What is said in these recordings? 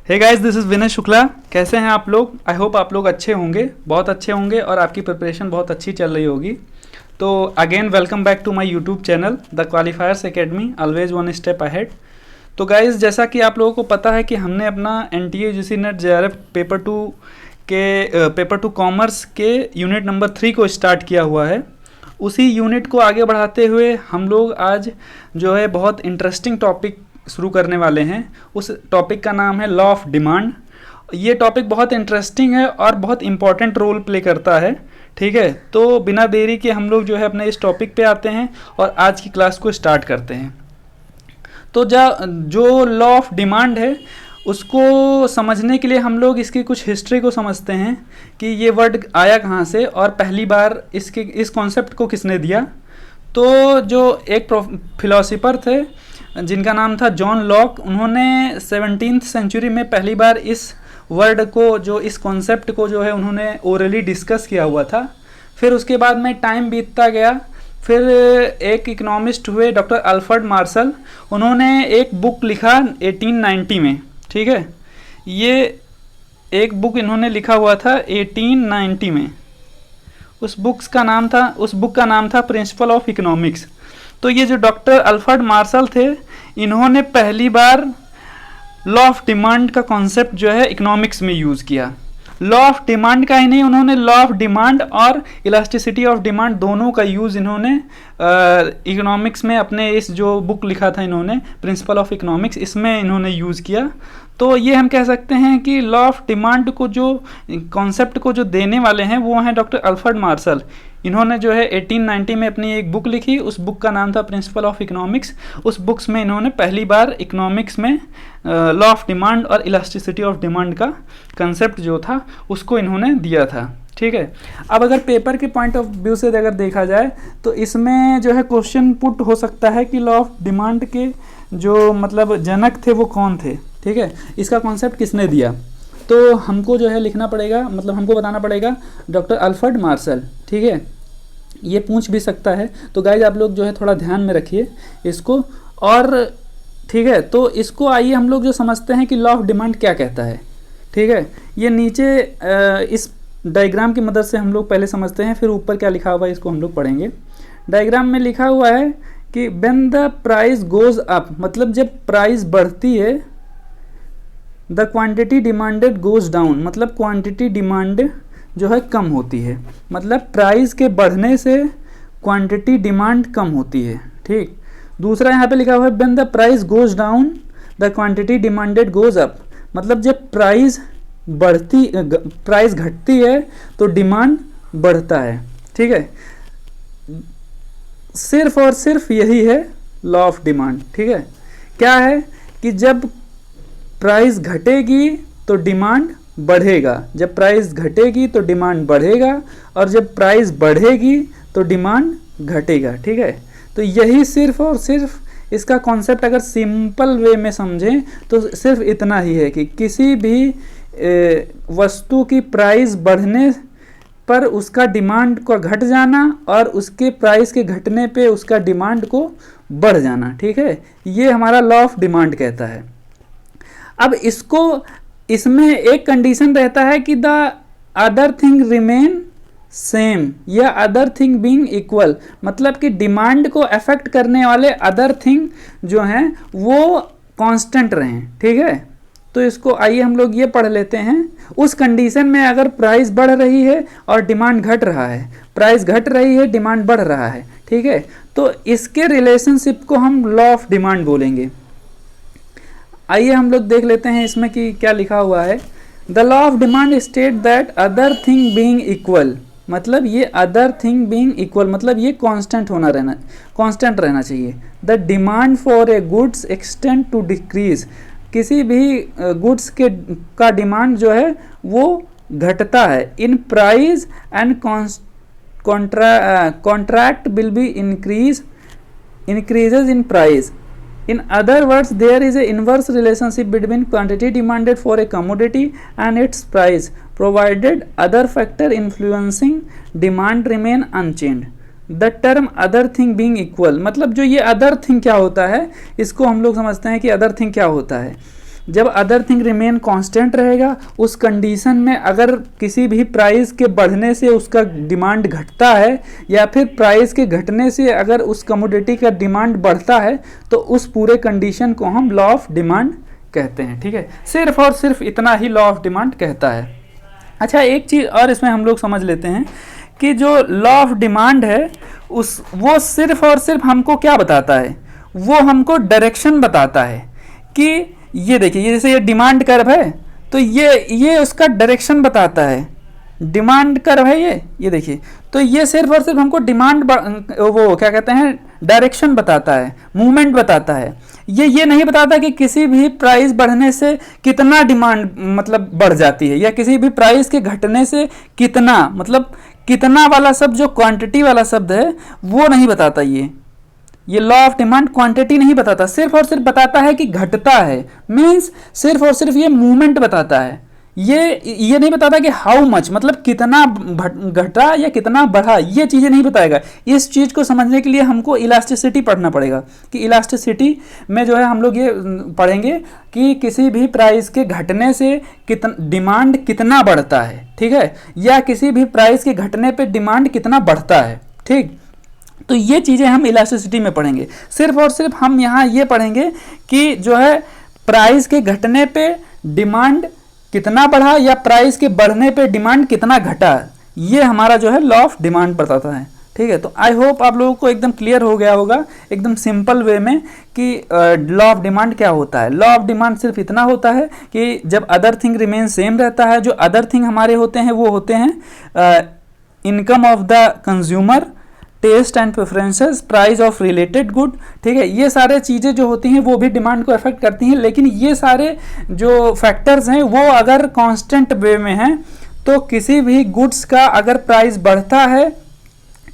Hey guys, this is विनय शुक्ला। कैसे हैं आप लोग? आई होप आप लोग अच्छे होंगे, बहुत अच्छे होंगे और आपकी प्रिपरेशन बहुत अच्छी चल रही होगी। तो again welcome back to my YouTube channel the qualifiers academy, always one step ahead. तो गाइस, जैसा कि आप लोगों को पता है कि हमने अपना NTA UGC net JRF paper two commerce के यूनिट नंबर 3 को स्टार्ट किया हुआ है। उसी यूनिट को आगे बढ़ाते हुए हम लोग आज जो है बहुत इंटरेस्टिंग टॉपिक शुरू करने वाले हैं। उस टॉपिक का नाम है लॉ ऑफ डिमांड। ये टॉपिक बहुत इंटरेस्टिंग है और बहुत इंपॉर्टेंट रोल प्ले करता है। ठीक है, तो बिना देरी के हम लोग जो है अपने इस टॉपिक पे आते हैं और आज की क्लास को स्टार्ट करते हैं। तो जो लॉ ऑफ डिमांड है उसको समझने के लिए हम लोग इसकी कुछ हिस्ट्री को समझते हैं कि ये वर्ड आया कहाँ से और पहली बार इस कॉन्सेप्ट को किसने दिया। तो जो एक फिलोसोफर थे जिनका नाम था जॉन लॉक, उन्होंने 17th सेंचुरी में पहली बार इस वर्ड को, जो इस कॉन्सेप्ट को जो है उन्होंने ओरली डिस्कस किया हुआ था। फिर उसके बाद में टाइम बीतता गया। फिर एक इकोनॉमिस्ट हुए डॉक्टर अल्फ्रेड मार्शल, उन्होंने एक बुक लिखा 1890 में। ठीक है, ये एक बुक इन्होंने लिखा हुआ था 1890 में। उस बुक का नाम था प्रिंसिपल ऑफ इकोनॉमिक्स। तो ये जो डॉक्टर अल्फ्रेड मार्शल थे, इन्होंने पहली बार लॉ ऑफ डिमांड का कॉन्सेप्ट जो है इकोनॉमिक्स में यूज़ किया। लॉ ऑफ डिमांड का ही नहीं, उन्होंने लॉ ऑफ डिमांड और इलास्टिसिटी ऑफ डिमांड दोनों का यूज़ इन्होंने इकोनॉमिक्स में, अपने इस जो बुक लिखा था इन्होंने प्रिंसिपल ऑफ इकोनॉमिक्स, इसमें इन्होंने यूज़ किया। तो ये हम कह सकते हैं कि लॉ ऑफ डिमांड को, जो कॉन्सेप्ट को जो देने वाले हैं वो हैं डॉक्टर अल्फ्रेड मार्शल। इन्होंने जो है 1890 में अपनी एक बुक लिखी, उस बुक का नाम था प्रिंसिपल ऑफ इकोनॉमिक्स। उस बुक्स में इन्होंने पहली बार इकोनॉमिक्स में लॉ ऑफ डिमांड और इलास्टिसिटी ऑफ डिमांड का कंसेप्ट जो था उसको इन्होंने दिया था। ठीक है, अब अगर पेपर के पॉइंट ऑफ व्यू से अगर देखा जाए तो इसमें जो है क्वेश्चन पुट हो सकता है कि लॉ ऑफ डिमांड के जो मतलब जनक थे वो कौन थे। ठीक है, इसका कॉन्सेप्ट किसने दिया, तो हमको जो है लिखना पड़ेगा, मतलब हमको बताना पड़ेगा डॉक्टर अल्फ्रेड मार्शल। ठीक है, ये पूछ भी सकता है, तो गाइज आप लोग जो है थोड़ा ध्यान में रखिए इसको। और ठीक है, तो इसको आइए हम लोग जो समझते हैं कि लॉ ऑफ डिमांड क्या कहता है। ठीक है, ये नीचे इस डायग्राम की मदद से हम लोग पहले समझते हैं, फिर ऊपर क्या लिखा हुआ है इसको हम लोग पढ़ेंगे। डायग्राम में लिखा हुआ है कि when the price goes up, मतलब जब प्राइस बढ़ती है, the quantity demanded goes down, मतलब क्वांटिटी डिमांड जो है कम होती है। मतलब प्राइस के बढ़ने से क्वांटिटी डिमांड कम होती है। ठीक, दूसरा यहाँ पे लिखा हुआ है when the price goes down the quantity demanded goes up, मतलब जब प्राइस घटती है तो डिमांड बढ़ता है। ठीक है, सिर्फ और सिर्फ यही है लॉ ऑफ डिमांड। ठीक है, क्या है कि जब प्राइस घटेगी तो डिमांड बढ़ेगा, जब प्राइस घटेगी तो डिमांड बढ़ेगा, और जब प्राइस बढ़ेगी तो डिमांड घटेगा। ठीक है, तो यही सिर्फ और सिर्फ इसका कॉन्सेप्ट अगर सिंपल वे में समझें तो सिर्फ इतना ही है कि किसी भी वस्तु की प्राइस बढ़ने पर उसका डिमांड को घट जाना और उसके प्राइस के घटने पे उसका डिमांड को बढ़ जाना। ठीक है, ये हमारा लॉ ऑफ डिमांड कहता है। अब इसमें एक कंडीशन रहता है कि the other thing remain same या अदर थिंग बीइंग इक्वल, मतलब कि डिमांड को अफेक्ट करने वाले अदर थिंग जो हैं वो कांस्टेंट रहें। ठीक है, तो इसको आइए हम लोग ये पढ़ लेते हैं। उस कंडीशन में अगर प्राइस बढ़ रही है और डिमांड घट रहा है, प्राइस घट रही है डिमांड बढ़ रहा है, ठीक है, तो इसके रिलेशनशिप को हम लॉ ऑफ डिमांड बोलेंगे। आइए हम लोग देख लेते हैं इसमें कि क्या लिखा हुआ है। The law of demand state that other thing being equal, मतलब ये अदर थिंग बीइंग इक्वल मतलब ये कांस्टेंट रहना चाहिए। The demand for a goods extend to decrease, किसी भी गुड्स का डिमांड जो है वो घटता है। In price and contract will be increases in price. In other words, there is a inverse relationship between quantity demanded for a commodity and its price, provided other factor influencing demand remain unchanged. The term other thing being equal, मतलब जो ये other thing क्या होता है इसको हम लोग समझते हैं कि अदर थिंग क्या होता है। जब अदर थिंग रिमेन कांस्टेंट रहेगा, उस कंडीशन में अगर किसी भी प्राइस के बढ़ने से उसका डिमांड घटता है या फिर प्राइस के घटने से अगर उस कमोडिटी का डिमांड बढ़ता है, तो उस पूरे कंडीशन को हम लॉ ऑफ डिमांड कहते हैं। ठीक है, सिर्फ और सिर्फ इतना ही लॉ ऑफ डिमांड कहता है। अच्छा, एक चीज़ और इसमें हम लोग समझ लेते हैं कि जो लॉ ऑफ डिमांड है वो सिर्फ और सिर्फ हमको क्या बताता है, वो हमको डायरेक्शन बताता है कि ये देखिए, ये जैसे ये डिमांड कर्व है तो ये उसका डायरेक्शन बताता है। डिमांड कर्व है ये देखिए, तो ये सिर्फ और सिर्फ हमको डिमांड वो क्या कहते हैं डायरेक्शन बताता है, मूवमेंट बताता है। ये नहीं बताता कि किसी भी प्राइस बढ़ने से कितना डिमांड मतलब बढ़ जाती है, या किसी भी प्राइस के घटने से कितना, मतलब कितना वाला शब्द, जो क्वांटिटी वाला शब्द है वो नहीं बताता। ये लॉ ऑफ डिमांड क्वांटिटी नहीं बताता, सिर्फ और सिर्फ बताता है कि घटता है, मीन्स सिर्फ और सिर्फ ये मूवमेंट बताता है। ये नहीं बताता कि हाउ मच, मतलब कितना घटा या कितना बढ़ा, ये चीज़ें नहीं बताएगा। इस चीज़ को समझने के लिए हमको इलास्टिसिटी पढ़ना पड़ेगा कि इलास्टिसिटी में जो है हम लोग ये पढ़ेंगे कि किसी भी प्राइस के घटने से डिमांड कितना बढ़ता है, ठीक है, या किसी भी प्राइस के घटने पे डिमांड कितना बढ़ता है। ठीक, तो ये चीज़ें हम इलास्टिसिटी में पढ़ेंगे। सिर्फ और सिर्फ हम यहाँ ये पढ़ेंगे कि जो है प्राइस के घटने पे डिमांड कितना बढ़ा या प्राइस के बढ़ने पे डिमांड कितना घटा, ये हमारा जो है लॉ ऑफ डिमांड बताता है। ठीक है, तो आई होप आप लोगों को एकदम क्लियर हो गया होगा एकदम सिंपल वे में कि लॉ ऑफ डिमांड क्या होता है। लॉ ऑफ डिमांड सिर्फ इतना होता है कि जब अदर थिंग रिमेन सेम रहता है, जो अदर थिंग हमारे होते हैं वो होते हैं income of the consumer, taste and preferences, price of related good. ठीक है, ये सारे चीज़ें जो होती हैं वो भी डिमांड को अफेक्ट करती हैं, लेकिन ये सारे जो फैक्टर्स हैं वो अगर कांस्टेंट वे में हैं तो किसी भी गुड्स का अगर प्राइस बढ़ता है,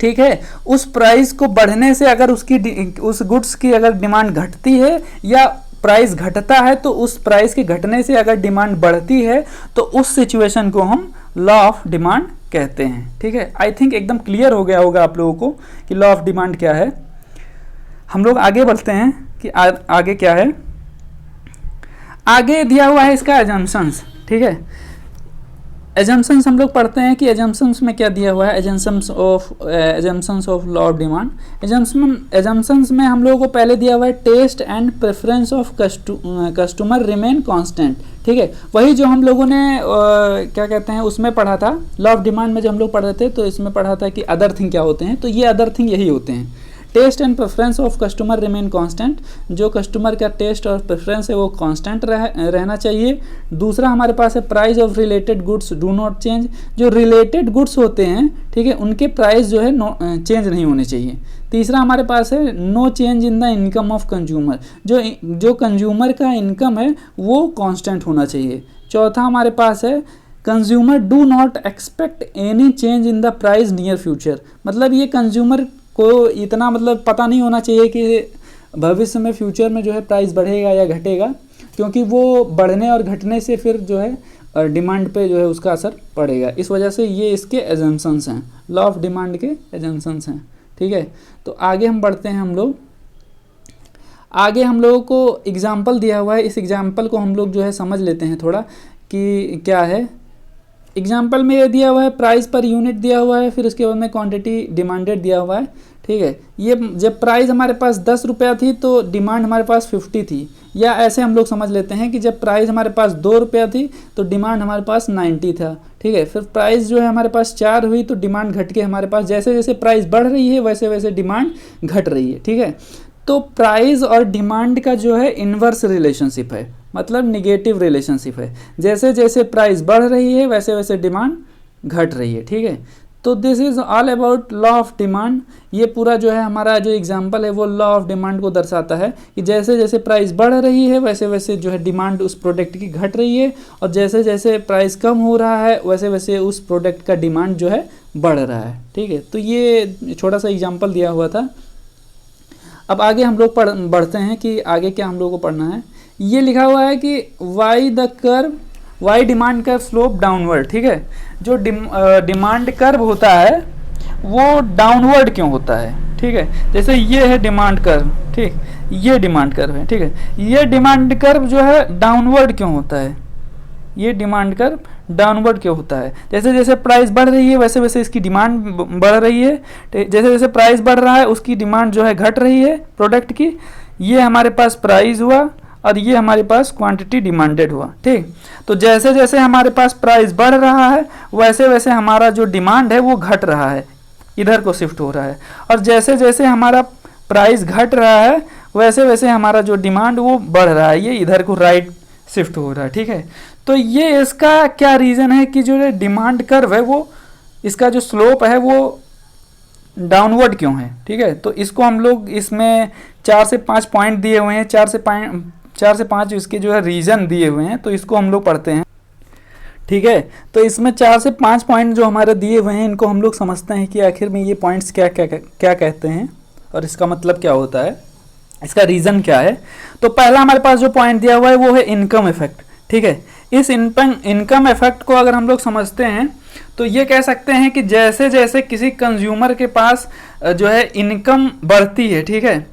ठीक है, उस प्राइस को बढ़ने से अगर उस गुड्स की अगर डिमांड घटती है या प्राइस घटता है, तो उस प्राइस के घटने से अगर डिमांड बढ़ती है तो उस सिचुएशन को हम लॉ ऑफ डिमांड कहते हैं। ठीक है, आई थिंक एकदम क्लियर हो गया होगा आप लोगों को कि लॉ ऑफ डिमांड क्या है। हम लोग आगे बढ़ते हैं कि आगे क्या है। आगे दिया हुआ है इसका एजम्पशंस। ठीक है, एजम्पशंस हम लोग पढ़ते हैं कि एजम्पशंस में क्या दिया हुआ है। Assumptions of law of demand. Assumptions में हम लोगों को पहले दिया हुआ है taste and preference of customer remain constant. ठीक है, वही जो हम लोगों ने क्या कहते हैं उसमें पढ़ा था, लॉ ऑफ डिमांड में जब हम लोग पढ़ रहे थे तो इसमें पढ़ा था कि अदर थिंग क्या होते हैं, तो ये अदर थिंग यही होते हैं। Taste and preference of customer remain constant, जो कस्टमर का टेस्ट और प्रेफरेंस है वो कांस्टेंट रहना चाहिए। दूसरा हमारे पास है price of related goods do not change, जो रिलेटेड गुड्स होते हैं, ठीक है, उनके प्राइस जो है चेंज नहीं होने चाहिए। तीसरा हमारे पास है no change in the income of consumer, जो कंज्यूमर का इनकम है वो कांस्टेंट होना चाहिए। चौथा हमारे पास है consumer do not expect any change in the price near future, मतलब ये कंज्यूमर को इतना मतलब पता नहीं होना चाहिए कि भविष्य में फ्यूचर में जो है प्राइस बढ़ेगा या घटेगा, क्योंकि वो बढ़ने और घटने से फिर जो है डिमांड पे जो है उसका असर पड़ेगा। इस वजह से ये इसके एजम्पशंस हैं, लॉ ऑफ डिमांड के एजम्पशंस हैं। ठीक है, तो आगे हम बढ़ते हैं। आगे हम लोगों को एग्जाम्पल दिया हुआ है, इस एग्जाम्पल को हम लोग जो है समझ लेते हैं थोड़ा कि क्या है। एग्जाम्पल में ये दिया हुआ है प्राइस पर यूनिट दिया हुआ है, फिर उसके बाद में क्वांटिटी डिमांडेड दिया हुआ है। ठीक है, ये जब प्राइस हमारे पास 10 रुपया थी तो डिमांड हमारे पास 50 थी, या ऐसे हम लोग समझ लेते हैं कि जब प्राइस हमारे पास 2 रुपया थी तो डिमांड हमारे पास 90 था। ठीक है, फिर प्राइस जो है हमारे पास 4 हुई तो डिमांड घट के हमारे पास जैसे जैसे प्राइस बढ़ रही है वैसे वैसे डिमांड घट रही है। ठीक है, तो प्राइस और डिमांड का जो है इन्वर्स रिलेशनशिप है, मतलब निगेटिव रिलेशनशिप है। जैसे जैसे प्राइस बढ़ रही है वैसे वैसे डिमांड घट रही है। ठीक है, तो this is all about law of demand. ये पूरा जो है हमारा जो एग्जांपल है वो लॉ ऑफ डिमांड को दर्शाता है कि जैसे जैसे प्राइस बढ़ रही है वैसे वैसे जो है डिमांड उस प्रोडक्ट की घट रही है, और जैसे जैसे प्राइस कम हो रहा है वैसे वैसे उस प्रोडक्ट का डिमांड जो है बढ़ रहा है। ठीक है, तो ये छोटा सा एग्जाम्पल दिया हुआ था। अब आगे हम लोग बढ़ते हैं कि आगे क्या हम लोग को पढ़ना है। ये लिखा हुआ है कि why demand curve slope downward. ठीक है, जो डिमांड कर्व होता है वो डाउनवर्ड क्यों होता है, ठीक है। जैसे ये है डिमांड कर्व, ठीक, ये डिमांड कर्व है, ठीक है। ये डिमांड कर्व जो है डाउनवर्ड क्यों होता है, ये डिमांड कर्व डाउनवर्ड क्यों होता है? जैसे जैसे प्राइस बढ़ रही है वैसे वैसे इसकी डिमांड बढ़ रही है, जैसे जैसे प्राइस बढ़ रहा है उसकी डिमांड जो है घट रही है प्रोडक्ट की। ये हमारे पास प्राइस हुआ और ये हमारे पास क्वांटिटी डिमांडेड हुआ, ठीक। तो जैसे जैसे हमारे पास प्राइस बढ़ रहा है वैसे वैसे हमारा जो डिमांड है वो घट रहा है, इधर को शिफ्ट हो रहा है। और जैसे जैसे हमारा प्राइस घट रहा है वैसे वैसे हमारा जो डिमांड वो बढ़ रहा है, ये इधर को राइट शिफ्ट हो रहा है, ठीक है। तो ये इसका क्या रीज़न है कि जो डिमांड कर्व है वो, इसका जो स्लोप है वो डाउनवर्ड क्यों है, ठीक है। तो इसको हम लोग इसमें 4 से 5 पॉइंट दिए हुए हैं, 4 से 5 इसके जो है रीज़न दिए हुए हैं, तो इसको हम लोग पढ़ते हैं, ठीक है। तो इसमें 4 से 5 पॉइंट जो हमारे दिए हुए हैं इनको हम लोग समझते हैं कि आखिर में ये पॉइंट्स क्या क्या क्या कहते हैं और इसका मतलब क्या होता है, इसका रीज़न क्या है। तो पहला हमारे पास जो पॉइंट दिया हुआ है वो है इनकम इफेक्ट, ठीक है। इस इनकम इफेक्ट को अगर हम लोग समझते हैं तो ये कह सकते हैं कि जैसे जैसे किसी कंज्यूमर के पास जो है इनकम बढ़ती है, ठीक है,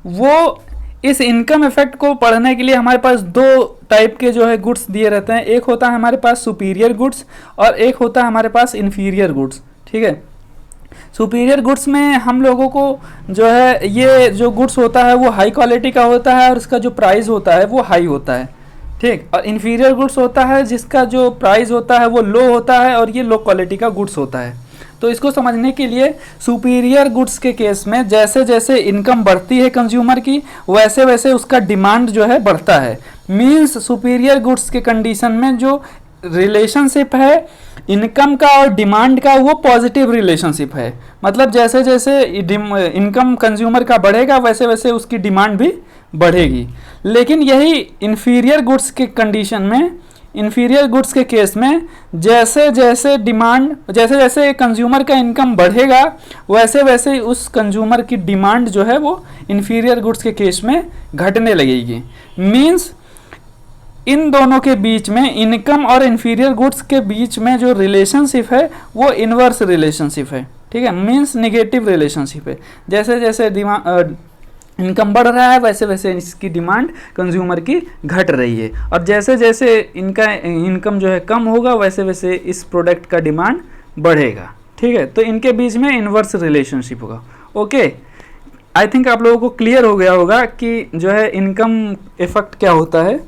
वो इस इनकम इफेक्ट को पढ़ने के लिए हमारे पास 2 टाइप के जो है गुड्स दिए रहते हैं। एक होता है हमारे पास सुपीरियर गुड्स और एक होता है हमारे पास इन्फीरियर गुड्स, ठीक है। सुपीरियर गुड्स में हम लोगों को जो है ये जो गुड्स होता है वो हाई क्वालिटी का होता है और इसका जो प्राइस होता है वो हाई होता है, ठीक। और इन्फीरियर गुड्स होता है जिसका जो प्राइस होता है वो लो होता है और ये लो क्वालिटी का गुड्स होता है। तो इसको समझने के लिए सुपीरियर गुड्स के केस में जैसे जैसे इनकम बढ़ती है कंज्यूमर की वैसे वैसे उसका डिमांड जो है बढ़ता है। मींस सुपीरियर गुड्स के कंडीशन में जो रिलेशनशिप है इनकम का और डिमांड का वो पॉजिटिव रिलेशनशिप है। मतलब जैसे जैसे इनकम कंज्यूमर का बढ़ेगा वैसे वैसे उसकी डिमांड भी बढ़ेगी। लेकिन यही इन्फीरियर गुड्स के कंडीशन में, इन्फीरियर गुड्स के केस में जैसे जैसे कंज्यूमर का इनकम बढ़ेगा वैसे वैसे उस कंज्यूमर की डिमांड जो है वो इन्फीरियर गुड्स के केस में घटने लगेगी। मींस इन दोनों के बीच में, इनकम और इन्फीरियर गुड्स के बीच में जो रिलेशनशिप है वो इनवर्स रिलेशनशिप है, ठीक है। मींस निगेटिव रिलेशनशिप है। जैसे जैसे इनकम बढ़ रहा है वैसे वैसे इसकी डिमांड कंज्यूमर की घट रही है और जैसे जैसे इनका इनकम जो है कम होगा वैसे वैसे इस प्रोडक्ट का डिमांड बढ़ेगा, ठीक है। तो इनके बीच में इनवर्स रिलेशनशिप होगा। ओके, आई थिंक आप लोगों को क्लियर हो गया होगा कि जो है इनकम इफेक्ट क्या होता है।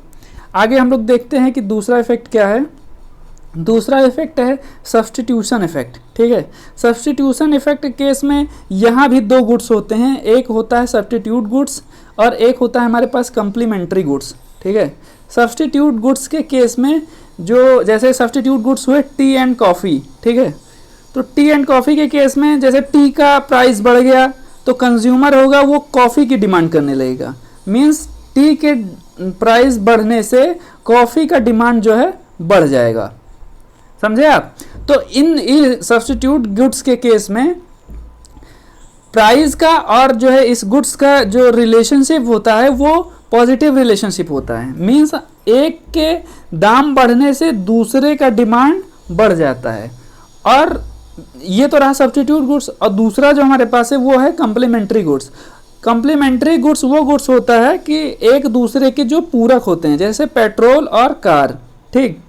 आगे हम लोग देखते हैं कि दूसरा इफेक्ट क्या है। दूसरा इफेक्ट है सब्स्टिट्यूशन इफेक्ट, ठीक है। सब्स्टिट्यूशन इफेक्ट केस में यहाँ भी 2 गुड्स होते हैं, एक होता है सब्स्टिट्यूट गुड्स और एक होता है हमारे पास कम्प्लीमेंट्री गुड्स, ठीक है। सब्स्टिट्यूट गुड्स के केस में जो जैसे सब्स्टिट्यूट गुड्स हुए टी एंड कॉफ़ी, ठीक है। तो टी एंड कॉफ़ी के केस में जैसे टी का प्राइस बढ़ गया तो कंज्यूमर होगा वो कॉफ़ी की डिमांड करने लगेगा। मीन्स टी के प्राइस बढ़ने से कॉफ़ी का डिमांड जो है बढ़ जाएगा, समझे आप। तो इन सब्स्टिट्यूट गुड्स के केस में प्राइस का और जो है इस गुड्स का जो रिलेशनशिप होता है वो पॉजिटिव रिलेशनशिप होता है। मींस एक के दाम बढ़ने से दूसरे का डिमांड बढ़ जाता है। और ये तो रहा सब्स्टिट्यूट गुड्स। और दूसरा जो हमारे पास है वो है कम्प्लीमेंट्री गुड्स। कम्प्लीमेंट्री गुड्स वो गुड्स होता है कि एक दूसरे के जो पूरक होते हैं, जैसे पेट्रोल और कार, ठीक।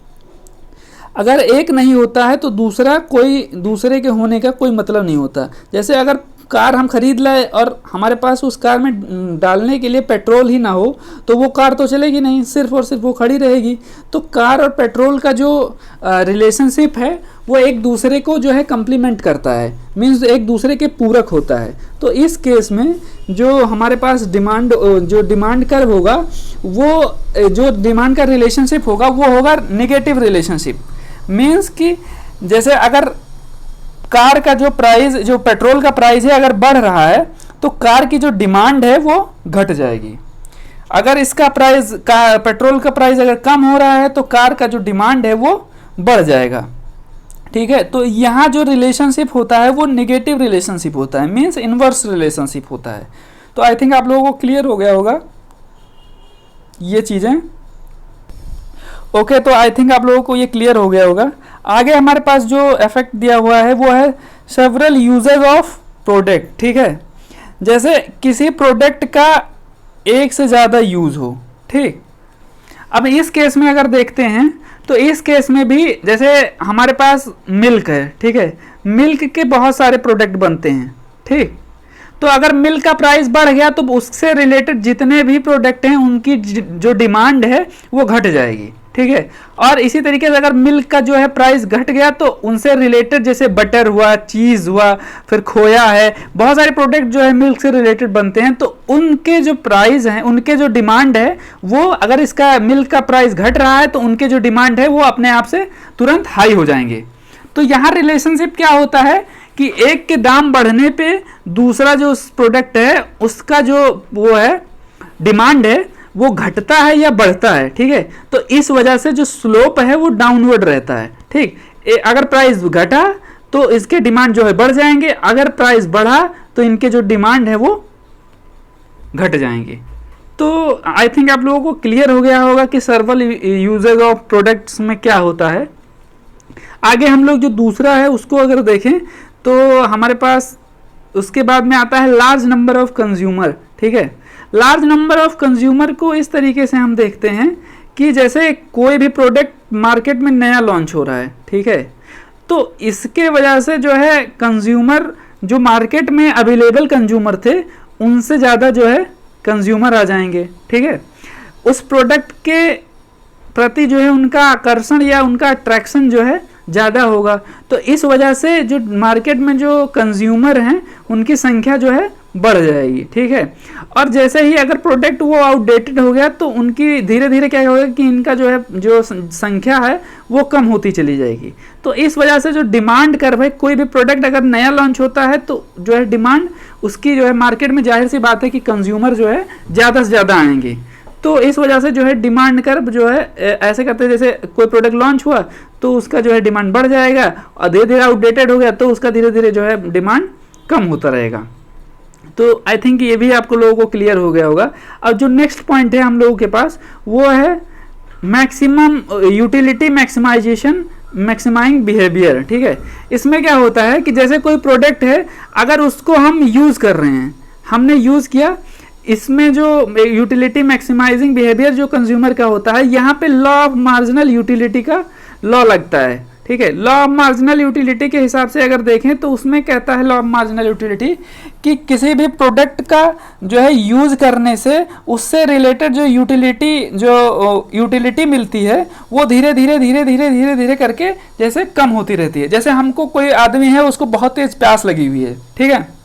अगर एक नहीं होता है तो दूसरे के होने का कोई मतलब नहीं होता। जैसे अगर कार हम खरीद लाए और हमारे पास उस कार में डालने के लिए पेट्रोल ही ना हो तो वो कार तो चलेगी नहीं, सिर्फ और सिर्फ वो खड़ी रहेगी। तो कार और पेट्रोल का जो रिलेशनशिप है वो एक दूसरे को जो है कम्प्लीमेंट करता है, मीन्स एक दूसरे के पूरक होता है। तो इस केस में जो हमारे पास जो डिमांड कर्व होगा वो जो डिमांड का रिलेशनशिप होगा वो होगा नेगेटिव रिलेशनशिप। मीन्स कि जैसे अगर कार का जो पेट्रोल का प्राइस है अगर बढ़ रहा है तो कार की जो डिमांड है वो घट जाएगी। अगर इसका प्राइस पेट्रोल का प्राइस अगर कम हो रहा है तो कार का जो डिमांड है वो बढ़ जाएगा, ठीक है। तो यहाँ जो रिलेशनशिप होता है वो नेगेटिव रिलेशनशिप होता है, मीन्स इनवर्स रिलेशनशिप होता है। तो आई थिंक आप लोगों को क्लियर हो गया होगा ये चीज़ें। ओके, तो आई थिंक आप लोगों को ये क्लियर हो गया होगा। आगे हमारे पास जो इफेक्ट दिया हुआ है वो है सेवरल यूजेज ऑफ प्रोडक्ट, ठीक है। जैसे किसी प्रोडक्ट का एक से ज़्यादा यूज़ हो, ठीक। अब इस केस में अगर देखते हैं तो इस केस में भी जैसे हमारे पास मिल्क है, ठीक है, मिल्क के बहुत सारे प्रोडक्ट बनते हैं, ठीक। तो अगर मिल्क का प्राइस बढ़ गया तो उससे रिलेटेड जितने भी प्रोडक्ट हैं उनकी जो डिमांड है वो घट जाएगी, ठीक है। और इसी तरीके से अगर मिल्क का जो है प्राइस घट गया तो उनसे रिलेटेड जैसे बटर हुआ, चीज़ हुआ, फिर खोया है, बहुत सारे प्रोडक्ट जो है मिल्क से रिलेटेड बनते हैं, तो उनके जो प्राइस हैं, उनके जो डिमांड है वो, अगर इसका मिल्क का प्राइस घट रहा है तो उनके जो डिमांड है वो अपने आप से तुरंत हाई हो जाएंगे। तो यहाँ रिलेशनशिप क्या होता है कि एक के दाम बढ़ने पे दूसरा जो प्रोडक्ट है उसका जो वो है डिमांड है वो घटता है या बढ़ता है, ठीक है। तो इस वजह से जो स्लोप है वो डाउनवर्ड रहता है, ठीक। अगर प्राइस घटा तो इसके डिमांड जो है बढ़ जाएंगे, अगर प्राइस बढ़ा तो इनके जो डिमांड है वो घट जाएंगे। तो आई थिंक आप लोगों को क्लियर हो गया होगा कि सर्वल यूजेज ऑफ प्रोडक्ट्स में क्या होता है। आगे हम लोग जो दूसरा है उसको अगर देखें तो हमारे पास उसके बाद में आता है लार्ज नंबर ऑफ कंज्यूमर, ठीक है। लार्ज नंबर ऑफ कंज्यूमर को इस तरीके से हम देखते हैं कि जैसे कोई भी प्रोडक्ट मार्केट में नया लॉन्च हो रहा है, ठीक है, तो इसके वजह से जो है कंज्यूमर, जो मार्केट में अवेलेबल कंज्यूमर थे उनसे ज़्यादा जो है कंज्यूमर आ जाएंगे, ठीक है। उस प्रोडक्ट के प्रति जो है उनका आकर्षण या उनका अट्रैक्शन जो है ज़्यादा होगा। तो इस वजह से जो मार्केट में जो कंज्यूमर हैं उनकी संख्या जो है बढ़ जाएगी, ठीक है। और जैसे ही अगर प्रोडक्ट वो आउटडेटेड हो गया तो उनकी धीरे धीरे क्या होगा कि इनका जो है जो संख्या है वो कम होती चली जाएगी। तो इस वजह से जो डिमांड कर्व है, कोई भी प्रोडक्ट अगर नया लॉन्च होता है तो जो है डिमांड उसकी जो है मार्केट में, जाहिर सी बात है कि कंज्यूमर जो है ज़्यादा से ज़्यादा आएंगे। तो इस वजह से जो है डिमांड कर्व जो है ऐसे करते हैं, जैसे कोई प्रोडक्ट लॉन्च हुआ तो उसका जो है डिमांड बढ़ जाएगा और धीरे धीरे आउटडेटेड हो गया तो उसका धीरे धीरे जो है डिमांड कम होता रहेगा। तो आई थिंक ये भी आपको लोगों को क्लियर हो गया होगा। अब जो नेक्स्ट पॉइंट है हम लोगों के पास वो है मैक्सिमम यूटिलिटी मैक्सिमाइजेशन मैक्सिमाइंग बिहेवियर, ठीक है। इसमें क्या होता है कि जैसे कोई प्रोडक्ट है, अगर उसको हम यूज़ कर रहे हैं, हमने यूज़ किया, इसमें जो यूटिलिटी मैक्सिमाइजिंग बिहेवियर जो कंज्यूमर का होता है, यहाँ पे लॉ ऑफ मार्जिनल यूटिलिटी का लॉ लगता है, ठीक है। लॉ ऑफ मार्जिनल यूटिलिटी के हिसाब से अगर देखें तो उसमें कहता है लॉ ऑफ मार्जिनल यूटिलिटी कि किसी भी प्रोडक्ट का जो है यूज़ करने से उससे रिलेटेड जो यूटिलिटी मिलती है वो धीरे धीरे करके जैसे कम होती रहती है। जैसे हमको कोई आदमी है, उसको बहुत तेज प्यास लगी हुई है, ठीक है,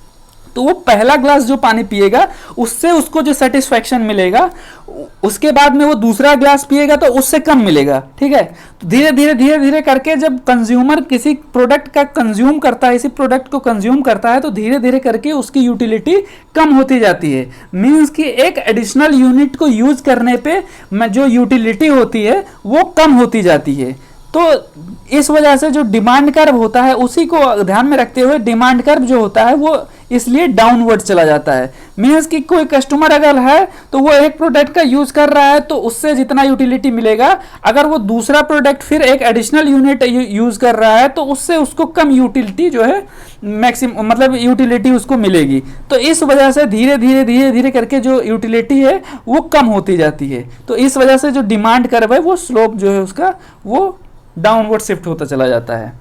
तो वो पहला ग्लास जो पानी पिएगा उससे उसको जो सेटिस्फैक्शन मिलेगा, उसके बाद में वो दूसरा ग्लास पिएगा तो उससे कम मिलेगा, ठीक है। तो धीरे धीरे करके जब कंज्यूमर किसी प्रोडक्ट का कंज्यूम करता है, इसी प्रोडक्ट को कंज्यूम करता है, तो धीरे धीरे करके उसकी यूटिलिटी कम होती जाती है। मीन्स कि एक एडिशनल यूनिट को यूज करने पे जो यूटिलिटी होती है वो कम होती जाती है। तो इस वजह से जो डिमांड कर्व होता है उसी को ध्यान में रखते हुए डिमांड कर्व जो होता है वो इसलिए डाउनवर्ड चला जाता है। मीन्स कि कोई कस्टमर अगर है तो वो एक प्रोडक्ट का यूज कर रहा है तो उससे जितना यूटिलिटी मिलेगा, अगर वो दूसरा प्रोडक्ट फिर एक एडिशनल यूनिट यूज कर रहा है तो उससे उसको कम यूटिलिटी जो है मैक्सिमम मतलब यूटिलिटी उसको मिलेगी। तो इस वजह से धीरे धीरे करके जो यूटिलिटी है वो कम होती जाती है। तो इस वजह से जो डिमांड कर्व है वो स्लोप जो है उसका वो डाउनवर्ड शिफ्ट होता चला जाता है।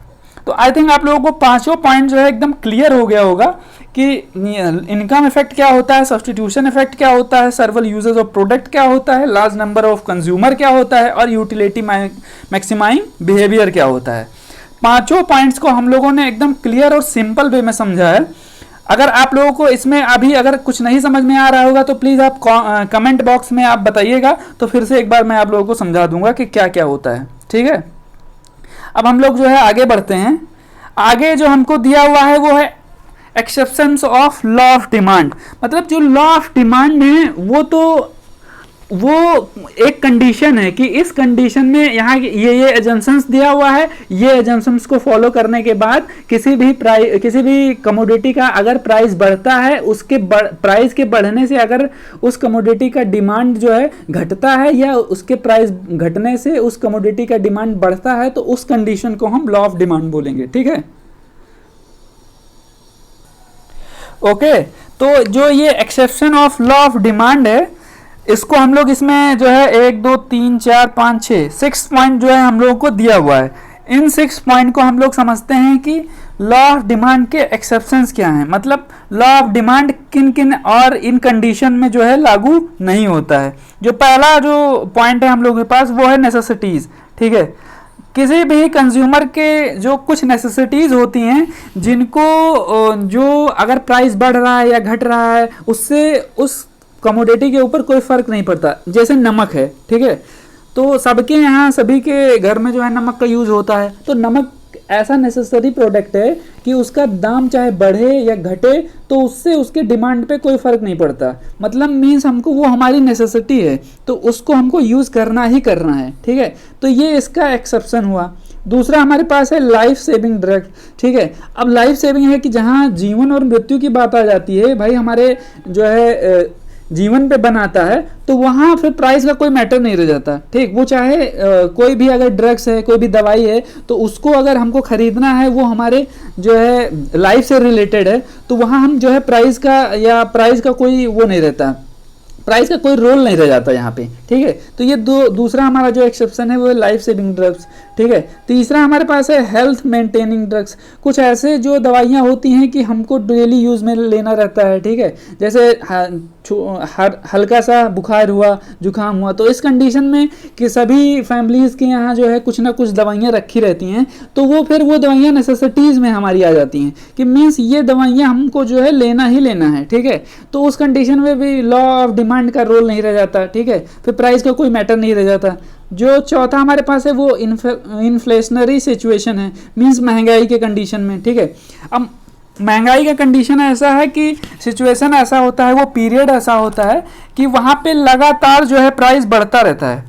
तो आई थिंक आप लोगों को पांचों पॉइंट जो है एकदम क्लियर हो गया होगा कि इनकम इफेक्ट क्या होता है, सब्स्टिट्यूशन इफेक्ट क्या होता है, सर्वल यूजेज ऑफ प्रोडक्ट क्या होता है, लार्ज नंबर ऑफ कंज्यूमर क्या होता है और यूटिलिटी मैक्सिमाइंग बिहेवियर क्या होता है। पांचों पॉइंट्स को हम लोगों ने एकदम क्लियर और सिंपल वे में समझा है। अगर आप लोगों को इसमें अभी अगर कुछ नहीं समझ में आ रहा होगा तो प्लीज़ आप कमेंट बॉक्स में आप बताइएगा, तो फिर से एक बार मैं आप लोगों को समझा दूंगा कि क्या क्या होता है, ठीक है। अब हम लोग जो है आगे बढ़ते हैं। आगे जो हमको दिया हुआ है वो है exceptions of law of demand. मतलब जो लॉ ऑफ डिमांड है वो एक कंडीशन है कि इस कंडीशन में यहाँ ये एजम्पशंस दिया हुआ है, ये एजम्पशंस को फॉलो करने के बाद किसी भी कमोडिटी का अगर प्राइस बढ़ता है, उसके प्राइस के बढ़ने से अगर उस कमोडिटी का डिमांड जो है घटता है या उसके प्राइस घटने से उस कमोडिटी का डिमांड बढ़ता है तो उस कंडीशन को हम लॉ ऑफ डिमांड बोलेंगे, ठीक है। ओके, तो तो जो ये exception of law of demand है, इसको हम लोग इसमें जो है 1 2 3 4 5 6 6 पॉइंट जो है हम लोगों को दिया हुआ है। इन 6 पॉइंट को हम लोग समझते हैं कि लॉ ऑफ डिमांड के एक्सेप्शंस क्या हैं, मतलब लॉ ऑफ डिमांड किन किन और इन कंडीशन में जो है लागू नहीं होता है। जो पहला जो पॉइंट है हम लोगों के पास वो है नेसेसिटीज़। ठीक है, किसी भी कंज्यूमर के जो कुछ नेसेसिटीज़ होती हैं जिनको जो अगर प्राइस बढ़ रहा है या घट रहा है उससे उस कमोडिटी के ऊपर कोई फ़र्क नहीं पड़ता। जैसे नमक है, ठीक है, तो सबके यहाँ सभी के घर में जो है नमक का यूज़ होता है। तो नमक ऐसा नेसेसरी प्रोडक्ट है कि उसका दाम चाहे बढ़े या घटे तो उससे उसके डिमांड पे कोई फ़र्क नहीं पड़ता। मतलब मीन्स हमको वो हमारी नेसेसिटी है तो उसको हमको यूज़ करना ही करना है। ठीक है, तो ये इसका एक्सेप्शन हुआ। दूसरा हमारे पास है लाइफ सेविंग ड्रग। ठीक है, अब लाइफ सेविंग है कि जहाँ जीवन और मृत्यु की बात आ जाती है, भाई हमारे जो है जीवन पे बनाता है, तो वहाँ फिर प्राइस का कोई मैटर नहीं रह जाता। ठीक, वो चाहे कोई भी अगर ड्रग्स है, कोई भी दवाई है, तो उसको अगर हमको खरीदना है वो हमारे जो है लाइफ से रिलेटेड है, तो वहाँ हम जो है प्राइस का कोई वो नहीं रहता, प्राइस का कोई रोल नहीं रह जाता यहाँ पे। ठीक है, तो ये दूसरा हमारा जो एक्सेप्शन है वो है लाइफ सेविंग ड्रग्स। ठीक है, तीसरा हमारे पास है हेल्थ मेंटेनिंग ड्रग्स। कुछ ऐसे जो दवाइयाँ होती हैं कि हमको डेली यूज़ में लेना रहता है। ठीक है, जैसे हल्का सा बुखार हुआ, जुकाम हुआ, तो इस कंडीशन में कि सभी फैमिलीज़ के यहाँ जो है कुछ ना कुछ दवाइयाँ रखी रहती हैं, तो वो फिर वो दवाइयाँ नेसेसिटीज़ में हमारी आ जाती हैं कि मीन्स ये दवाइयाँ हमको जो है लेना ही लेना है। ठीक है, तो उस कंडीशन में भी लॉ ऑफ डिमांड का रोल नहीं रह जाता। ठीक है, फिर प्राइस का कोई मैटर नहीं रह जाता। जो चौथा हमारे पास है वो इन्फ्लेशनरी सिचुएशन है, मीन्स महंगाई के कंडीशन में। ठीक है, अब महंगाई का कंडीशन ऐसा है कि सिचुएशन ऐसा होता है, वो पीरियड ऐसा होता है कि वहाँ पे लगातार जो है प्राइस बढ़ता रहता है,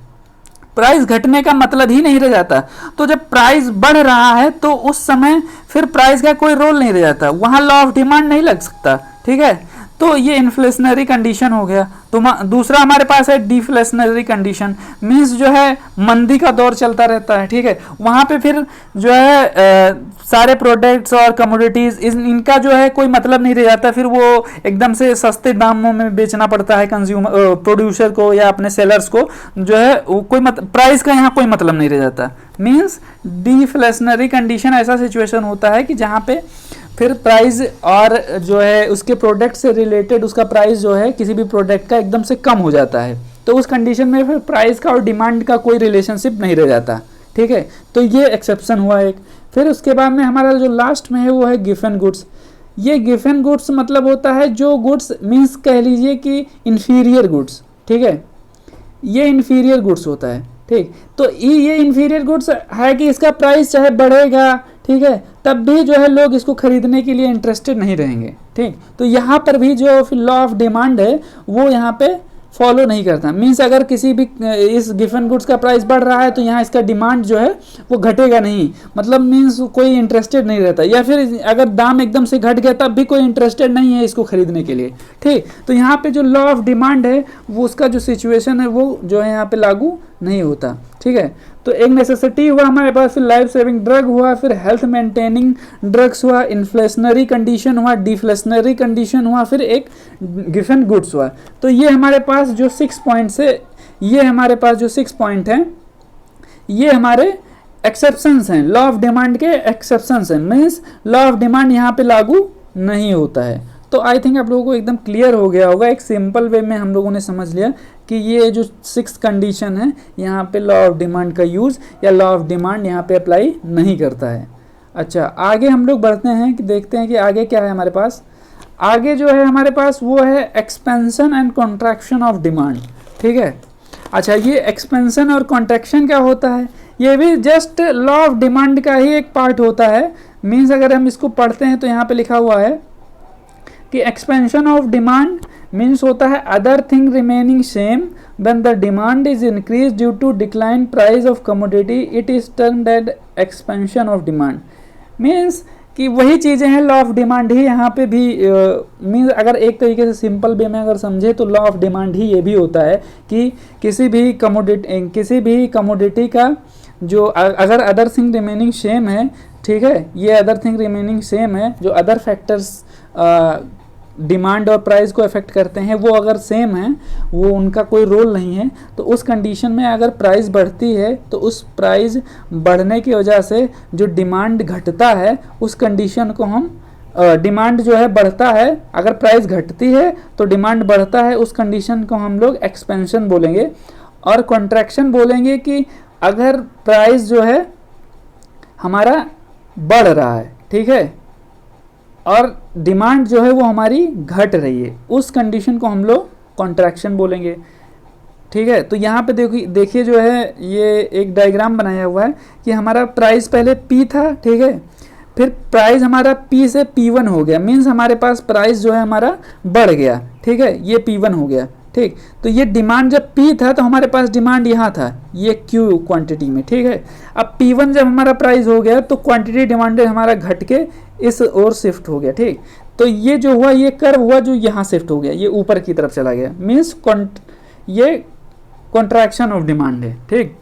प्राइस घटने का मतलब ही नहीं रह जाता। तो जब प्राइस बढ़ रहा है तो उस समय फिर प्राइस का कोई रोल नहीं रह जाता, वहाँ लॉ ऑफ डिमांड नहीं लग सकता। ठीक है, तो ये इन्फ्लेशनरी कंडीशन हो गया। तो दूसरा हमारे पास है डिफ्लेशनरी कंडीशन, मीन्स जो है मंदी का दौर चलता रहता है। ठीक है, वहाँ पे फिर जो है सारे प्रोडक्ट्स और कमोडिटीज़ इनका जो है कोई मतलब नहीं रह जाता, फिर वो एकदम से सस्ते दामों में बेचना पड़ता है कंज्यूमर प्रोड्यूसर को या अपने सेलर्स को, जो है कोई प्राइस का यहाँ कोई मतलब नहीं रह जाता। मीन्स डिफ्लेशनरी कंडीशन ऐसा सिचुएशन होता है कि जहाँ पे फिर प्राइस और जो है उसके प्रोडक्ट से रिलेटेड उसका प्राइस जो है किसी भी प्रोडक्ट का एकदम से कम हो जाता है, तो उस कंडीशन में फिर प्राइस का और डिमांड का कोई रिलेशनशिप नहीं रह जाता। ठीक है, तो ये एक्सेप्शन हुआ एक। फिर उसके बाद में हमारा जो लास्ट में है वो है गिवन गुड्स। ये गिवन गुड्स मतलब होता है जो गुड्स मीन्स कह लीजिए कि इन्फीरियर गुड्स। ठीक है, ये इन्फीरियर गुड्स होता है। ठीक, तो ये इन्फीरियर गुड्स है कि इसका प्राइस चाहे बढ़ेगा, ठीक है, तब भी जो है लोग इसको खरीदने के लिए इंटरेस्टेड नहीं रहेंगे। ठीक, तो यहाँ पर भी जो फिर लॉ ऑफ डिमांड है वो यहाँ पे फॉलो नहीं करता। मीन्स अगर किसी भी इस गिवन गुड्स का प्राइस बढ़ रहा है तो यहाँ इसका डिमांड जो है वो घटेगा नहीं, मतलब मीन्स कोई इंटरेस्टेड नहीं रहता, या फिर अगर दाम एकदम से घट गया तब भी कोई इंटरेस्टेड नहीं है इसको खरीदने के लिए। ठीक, तो यहाँ पे जो लॉ ऑफ डिमांड है वो उसका जो सिचुएशन है वो जो है यहाँ पे लागू नहीं होता। ठीक है, तो एक नेसेसिटी हुआ हमारे पास, फिर लाइफ सेविंग ड्रग हुआ, फिर हेल्थ मेंटेनिंग ड्रग्स हुआ, इन्फ्लेशनरी कंडीशन हुआ, डिफ्लेशनरी कंडीशन हुआ, फिर एक गिवन गुड्स हुआ। तो ये हमारे पास जो 6 पॉइंट्स है, ये हमारे पास जो 6 पॉइंट हैं ये हमारे एक्सेप्शंस हैं, लॉ ऑफ डिमांड के एक्सेप्शंस हैं। मीन्स लॉ ऑफ डिमांड यहाँ पे लागू नहीं होता है। तो आई थिंक आप लोगों को एकदम क्लियर हो गया होगा, एक सिंपल वे में हम लोगों ने समझ लिया कि ये जो 6th कंडीशन है यहाँ पे लॉ ऑफ डिमांड का यूज़ या लॉ ऑफ डिमांड यहाँ पे अप्लाई नहीं करता है। अच्छा, आगे हम लोग बढ़ते हैं कि देखते हैं कि आगे क्या है हमारे पास। आगे जो है हमारे पास वो है expansion and contraction of demand. ठीक है, अच्छा, ये एक्सपेंशन और कॉन्ट्रैक्शन क्या होता है, ये भी जस्ट लॉ ऑफ डिमांड का ही एक पार्ट होता है। मीन्स अगर हम इसको पढ़ते हैं तो यहाँ पे लिखा हुआ है कि एक्सपेंशन ऑफ डिमांड मीन्स होता है other thing remaining same when the demand is increase due to decline price of commodity, it is termed as expansion of demand. Means कि वही चीज़ें हैं, लॉ ऑफ डिमांड ही यहाँ पे भी मीन्स अगर एक तरीके से सिंपल वे में अगर समझे तो लॉ ऑफ डिमांड ही ये भी होता है कि किसी भी कमोडिटी का जो अगर अदर थिंग रिमेनिंग सेम है, ठीक है, ये अदर थिंग रिमेनिंग सेम है, जो अदर फैक्टर्स डिमांड और प्राइस को अफेक्ट करते हैं वो अगर सेम है, वो उनका कोई रोल नहीं है, तो उस कंडीशन में अगर प्राइस बढ़ती है तो उस प्राइस बढ़ने की वजह से जो डिमांड घटता है उस कंडीशन को हम डिमांड जो है बढ़ता है, अगर प्राइस घटती है तो डिमांड बढ़ता है, उस कंडीशन को हम लोग एक्सपेंशन बोलेंगे। और कॉन्ट्रैक्शन बोलेंगे कि अगर प्राइस जो है हमारा बढ़ रहा है, ठीक है, और डिमांड जो है वो हमारी घट रही है, उस कंडीशन को हम लोग कॉन्ट्रैक्शन बोलेंगे, ठीक है। तो यहाँ पे देखिए जो है ये एक डायग्राम बनाया हुआ है कि हमारा प्राइस पहले P था, ठीक है, फिर प्राइस हमारा P से P1 हो गया, मीन्स हमारे पास प्राइस जो है हमारा बढ़ गया, ठीक है, ये P1 हो गया, ठीक। तो ये डिमांड जब P था तो हमारे पास डिमांड यहाँ था, ये Q क्वांटिटी में, ठीक है। अब P1 जब हमारा प्राइस हो गया तो क्वांटिटी डिमांडेड हमारा घट के इस ओर शिफ्ट हो गया, ठीक। तो ये जो हुआ, ये कर्व हुआ जो यहाँ शिफ्ट हो गया, ये ऊपर की तरफ चला गया, मीन्स ये कॉन्ट्रैक्शन ऑफ डिमांड है, ठीक।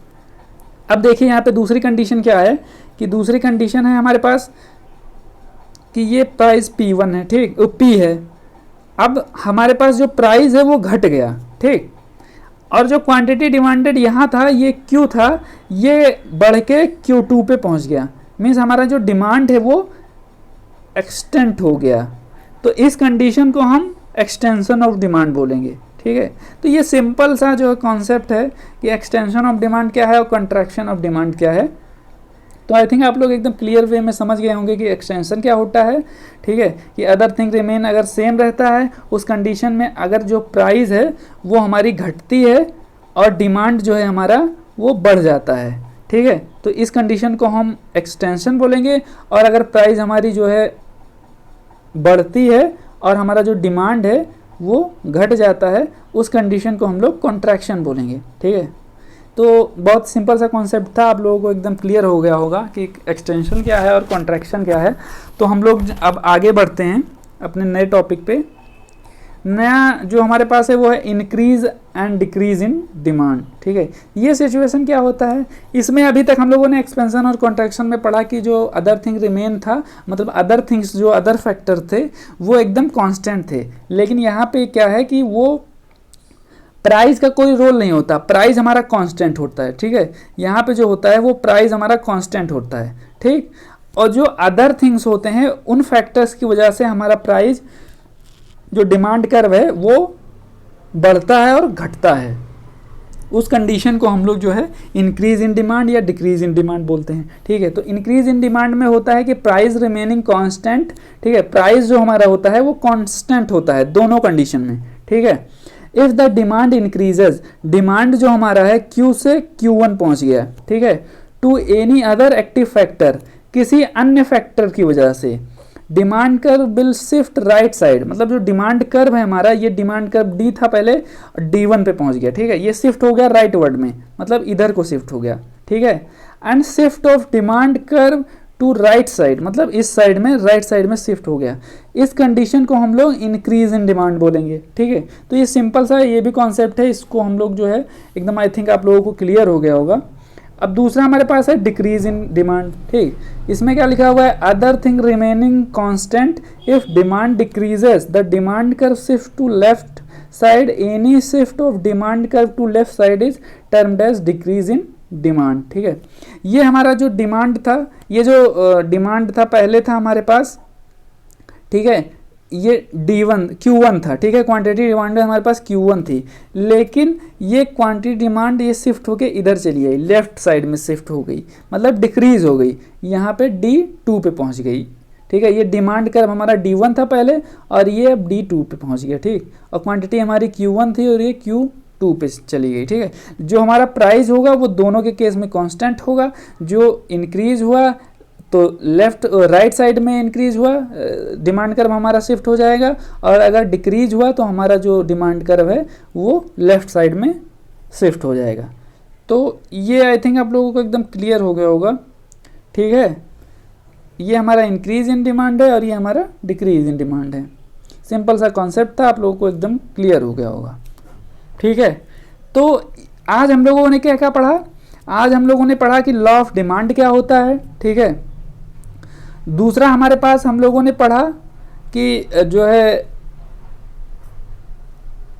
अब देखिए यहाँ पे दूसरी कंडीशन क्या है कि दूसरी कंडीशन है हमारे पास कि ये प्राइस P1 है, ठीक, P है। अब हमारे पास जो प्राइस है वो घट गया, ठीक, और जो क्वांटिटी डिमांडेड यहाँ था ये Q था, ये बढ़ के Q2 पे पहुँच गया, मीन्स हमारा जो डिमांड है वो एक्सटेंड हो गया। तो इस कंडीशन को हम एक्सटेंशन ऑफ डिमांड बोलेंगे, ठीक है। तो ये सिंपल सा जो कॉन्सेप्ट है कि एक्सटेंशन ऑफ डिमांड क्या है और कंट्रैक्शन ऑफ डिमांड क्या है। तो आई थिंक आप लोग एकदम क्लियर वे में समझ गए होंगे कि एक्सटेंशन क्या होता है, ठीक है, कि अदर थिंग रिमेन अगर सेम रहता है उस कंडीशन में अगर जो प्राइस है वो हमारी घटती है और डिमांड जो है हमारा वो बढ़ जाता है, ठीक है। तो इस कंडीशन को हम एक्सटेंशन बोलेंगे, और अगर प्राइस हमारी जो है बढ़ती है और हमारा जो डिमांड है वो घट जाता है उस कंडीशन को हम लोग कॉन्ट्रैक्शन बोलेंगे, ठीक है। तो बहुत सिंपल सा कॉन्सेप्ट था, आप लोगों को एकदम क्लियर हो गया होगा कि एक्सटेंशन क्या है और कॉन्ट्रैक्शन क्या है। तो हम लोग अब आगे बढ़ते हैं अपने नए टॉपिक पे। नया जो हमारे पास है वो है increase and decrease in demand, ठीक है। ये सिचुएशन क्या होता है, इसमें अभी तक हम लोगों ने एक्सपेंशन और कॉन्ट्रैक्शन में पढ़ा कि जो अदर थिंग रिमेन था, मतलब अदर थिंग्स जो अदर फैक्टर थे वो एकदम कांस्टेंट थे, लेकिन यहाँ पे क्या है कि वो प्राइस का कोई रोल नहीं होता, प्राइस हमारा कांस्टेंट होता है, ठीक है। यहाँ पे जो होता है वो प्राइस हमारा कांस्टेंट होता है, ठीक। और जो अदर थिंग्स होते हैं उन फैक्टर्स की वजह से हमारा प्राइस जो डिमांड कर्व है वो बढ़ता है और घटता है, उस कंडीशन को हम लोग जो है इंक्रीज इन डिमांड या डिक्रीज इन डिमांड बोलते हैं, ठीक है। तो इंक्रीज इन डिमांड में होता है कि प्राइस रिमेनिंग कांस्टेंट, ठीक है, प्राइस जो हमारा होता है वो कांस्टेंट होता है दोनों कंडीशन में, ठीक है। If the demand increases, demand जो हमारा है Q से Q1 पहुंच गया, ठीक है, to any other active factor, किसी अन्य फैक्टर की वजह से, demand curve will shift right side, मतलब जो डिमांड कर्व है हमारा, ये डिमांड कर्व D था पहले, D1 पे पहुंच गया, ठीक है, ये शिफ्ट हो गया राइट वर्ड में, मतलब इधर को शिफ्ट हो गया, ठीक है। And shift of demand curve to right side, मतलब इस साइड में, राइट साइड में शिफ्ट हो गया, इस कंडीशन को हम लोग इंक्रीज इन डिमांड बोलेंगे, ठीक है। तो ये सिंपल सा ये भी कॉन्सेप्ट है, इसको हम लोग जो है एकदम आई थिंक आप लोगों को क्लियर हो गया होगा। अब दूसरा हमारे पास है डिक्रीज इन डिमांड, ठीक, इसमें क्या लिखा हुआ है, other thing remaining constant if demand decreases the demand curve shift to left side, any shift of demand curve to left side is termed as decrease in demand, ठीक है। ये हमारा जो डिमांड था, ये जो डिमांड था पहले था हमारे पास, ठीक है, ये D1 Q1 था, ठीक है, क्वांटिटी डिमांड हमारे पास Q1 थी, लेकिन ये क्वांटिटी डिमांड ये शिफ्ट होके इधर चली गई, लेफ्ट साइड में शिफ्ट हो गई, मतलब डिक्रीज हो गई, यहाँ पे D2 पे पहुँच गई, ठीक है। ये डिमांड कर्व हमारा D1 था पहले और ये अब D2 पे पहुँच गया, ठीक, और क्वांटिटी हमारी Q1 थी और ये Q2 पे चली गई, ठीक है। जो हमारा प्राइस होगा वो दोनों के केस में कांस्टेंट होगा, जो इंक्रीज हुआ तो लेफ्ट राइट साइड में इंक्रीज हुआ, डिमांड कर्व हमारा शिफ्ट हो जाएगा, और अगर डिक्रीज हुआ तो हमारा जो डिमांड कर्व है वो लेफ्ट साइड में शिफ्ट हो जाएगा। तो ये आई थिंक आप लोगों को एकदम क्लियर हो गया होगा, ठीक है। ये हमारा इंक्रीज इन डिमांड है और ये हमारा डिक्रीज इन डिमांड है, सिंपल सा कॉन्सेप्ट था, आप लोगों को एकदम क्लियर हो गया होगा, ठीक है। तो आज हम लोगों ने क्या क्या पढ़ा, आज हम लोगों ने पढ़ा कि लॉ ऑफ डिमांड क्या होता है, ठीक है। दूसरा हमारे पास हम लोगों ने पढ़ा कि जो है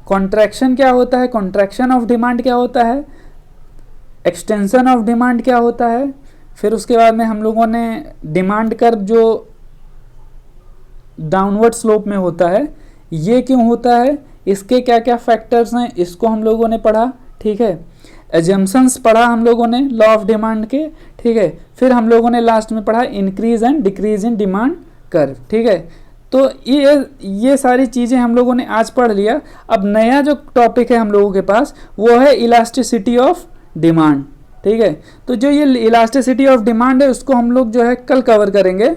कॉन्ट्रैक्शन क्या होता है, कॉन्ट्रैक्शन ऑफ डिमांड क्या होता है, एक्सटेंशन ऑफ डिमांड क्या होता है। फिर उसके बाद में हम लोगों ने डिमांड कर्व जो डाउनवर्ड स्लोप में होता है ये क्यों होता है, इसके क्या क्या फैक्टर्स हैं इसको हम लोगों ने पढ़ा, ठीक है। एजम्पशंस पढ़ा हम लोगों ने लॉ ऑफ डिमांड के, ठीक है। फिर हम लोगों ने लास्ट में पढ़ा increase and decrease in demand curve, ठीक है। तो ये सारी चीज़ें हम लोगों ने आज पढ़ लिया। अब नया जो टॉपिक है हम लोगों के पास वो है इलास्टिसिटी ऑफ डिमांड, ठीक है। तो जो ये इलास्टिसिटी ऑफ डिमांड है उसको हम लोग जो है कल कवर करेंगे।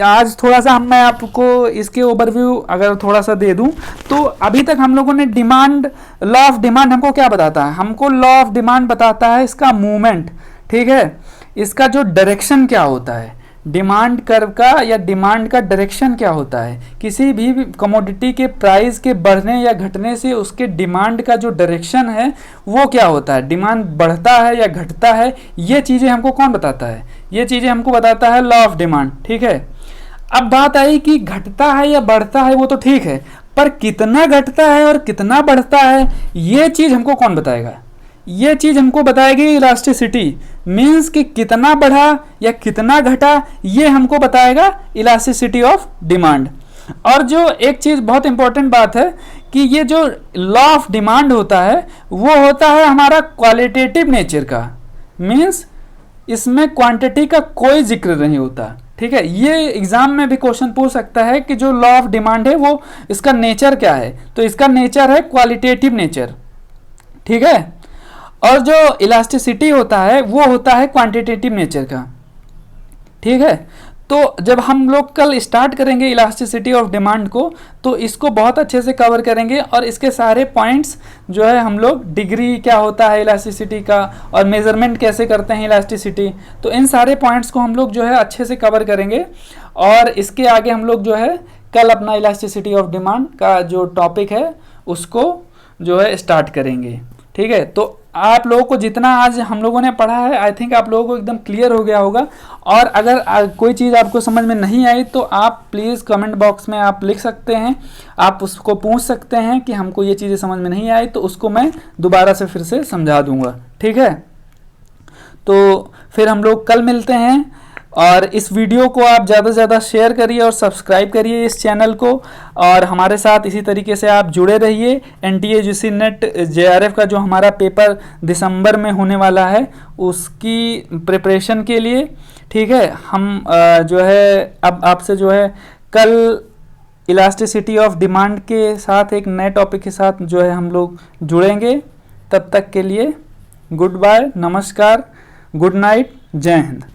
आज थोड़ा सा मैं आपको इसके ओवरव्यू अगर थोड़ा सा दे दूं तो अभी तक हम लोगों ने डिमांड, लॉ ऑफ डिमांड हमको क्या बताता है, हमको लॉ ऑफ डिमांड बताता है इसका मूवमेंट, ठीक है, इसका जो डायरेक्शन क्या होता है, डिमांड कर्व का या डिमांड का डायरेक्शन क्या होता है। किसी भी कमोडिटी के प्राइस के बढ़ने या घटने से उसके डिमांड का जो डायरेक्शन है वो क्या होता है, डिमांड बढ़ता है या घटता है, ये चीज़ें हमको कौन बताता है, ये चीज़ें हमको बताता है लॉ ऑफ डिमांड, ठीक है। अब बात आई कि घटता है या बढ़ता है वो तो ठीक है, पर कितना घटता है और कितना बढ़ता है ये चीज़ हमको कौन बताएगा, ये चीज़ हमको बताएगी इलास्टिसिटी, मीन्स कि कितना बढ़ा या कितना घटा ये हमको बताएगा इलास्टिसिटी ऑफ डिमांड। और जो एक चीज़ बहुत इंपॉर्टेंट बात है कि ये जो लॉ ऑफ डिमांड होता है वो होता है हमारा क्वालिटेटिव नेचर का, मीन्स इसमें क्वांटिटी का कोई जिक्र नहीं होता, ठीक है। ये एग्जाम में भी क्वेश्चन पूछ सकता है कि जो लॉ ऑफ डिमांड है वो इसका नेचर क्या है, तो इसका नेचर है क्वालिटेटिव नेचर, ठीक है। और जो इलास्टिसिटी होता है वो होता है क्वांटिटेटिव नेचर का, ठीक है। तो जब हम लोग कल स्टार्ट करेंगे इलास्टिसिटी ऑफ डिमांड को तो इसको बहुत अच्छे से कवर करेंगे और इसके सारे पॉइंट्स जो है हम लोग, डिग्री क्या होता है इलास्टिसिटी का और मेजरमेंट कैसे करते हैं इलास्टिसिटी, तो इन सारे पॉइंट्स को हम लोग जो है अच्छे से कवर करेंगे। और इसके आगे हम लोग जो है कल अपना इलास्टिसिटी ऑफ डिमांड का जो टॉपिक है उसको जो है स्टार्ट करेंगे, ठीक है। तो आप लोगों को जितना आज हम लोगों ने पढ़ा है आई थिंक आप लोगों को एकदम क्लियर हो गया होगा। और अगर कोई चीज़ आपको समझ में नहीं आई तो आप प्लीज़ कमेंट बॉक्स में आप लिख सकते हैं, आप उसको पूछ सकते हैं कि हमको ये चीज़ें समझ में नहीं आई, तो उसको मैं दोबारा से फिर से समझा दूंगा, ठीक है। तो फिर हम लोग कल मिलते हैं और इस वीडियो को आप ज़्यादा से ज़्यादा शेयर करिए और सब्सक्राइब करिए इस चैनल को और हमारे साथ इसी तरीके से आप जुड़े रहिए। NTA UC NET JRF का जो हमारा पेपर दिसंबर में होने वाला है उसकी प्रिपरेशन के लिए, ठीक है। हम जो है अब आपसे जो है कल इलास्टिसिटी ऑफ डिमांड के साथ एक नए टॉपिक के साथ जो है हम लोग जुड़ेंगे। तब तक के लिए गुड बाय, नमस्कार, गुड नाइट, जय हिंद।